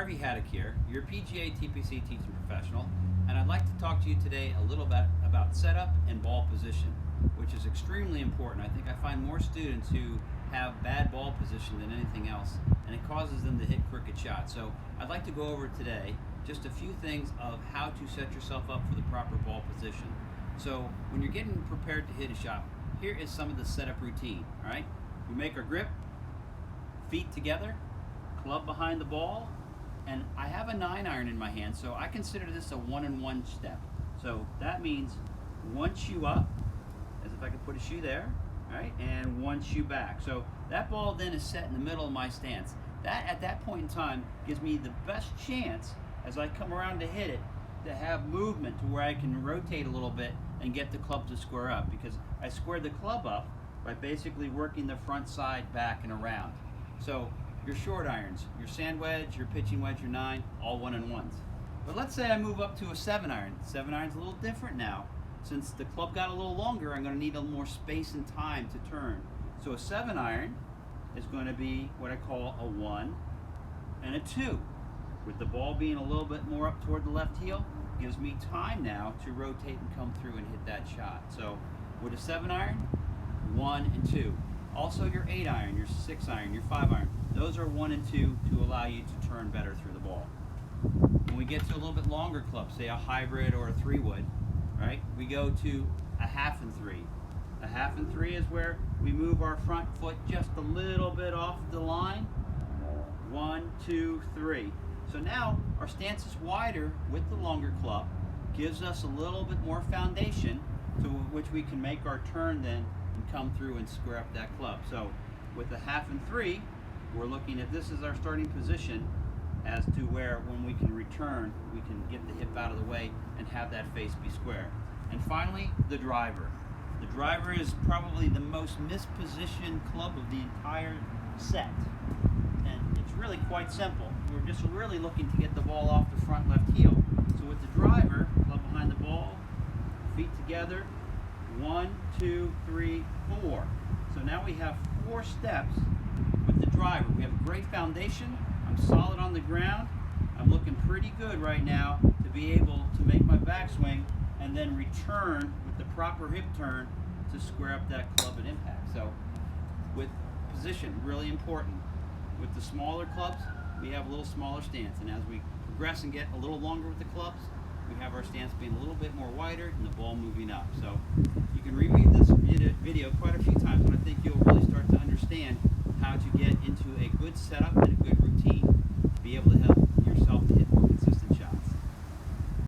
Harvey Haddock here, your PGA TPC teaching professional, and I'd like to talk to you today a little bit about setup and ball position, which is extremely important. I think I find more students who have bad ball position than anything else, and it causes them to hit crooked shots. So I'd like to go over today just a few things of how to set yourself up for the proper ball position. So when you're getting prepared to hit a shot, here is some of the setup routine. All right, we make our grip, feet together, club behind the ball, and I have a 9-iron in my hand, so I consider this a 1-and-1 step. So that means one shoe up, as if I could put a shoe there, right, and one shoe back. So that ball then is set in the middle of my stance. That at that point in time gives me the best chance as I come around to hit it to have movement to where I can rotate a little bit and get the club to square up, because I square the club up by basically working the front side, back, and around. So your short irons, your sand wedge, your pitching wedge, your 9, all 1-and-1s. But let's say I move up to a 7-iron. 7-iron's a little different now. Since the club got a little longer, I'm going to need a little more space and time to turn. So a 7-iron is going to be what I call a 1 and a 2. With the ball being a little bit more up toward the left heel, gives me time now to rotate and come through and hit that shot. So with a 7-iron, 1 and 2. Also your 8-iron, your 6-iron, your 5-iron, those are 1 and 2 to allow you to turn better through the ball. When we get to a little bit longer club, say a hybrid or a 3-wood, right, we go to a 1/2 and 3. A 1/2 and 3 is where we move our front foot just a little bit off the line. 1, 2, 3. So now our stance is wider with the longer club, gives us a little bit more foundation to which we can make our turn then and come through and square up that club. So with the 1/2 and 3, we're looking at this as our starting position as to where when we can return, we can get the hip out of the way and have that face be square. And finally, the driver. The driver is probably the most mispositioned club of the entire set. And it's really quite simple. We're just really looking to get the ball off the front left heel. So with the driver, club behind the ball, feet together, 1, 2, 3, 4. So now we have 4 steps with the driver. We have a great foundation. I'm solid on the ground. I'm looking pretty good right now to be able to make my backswing and then return with the proper hip turn to square up that club at impact. So with position, really important. With the smaller clubs, we have a little smaller stance, and as we progress and get a little longer with the clubs, we have our stance being a little bit more wider and the ball moving up. So you can reread this video quite a few times, and I think you'll really start to understand how to get into a good setup and a good routine.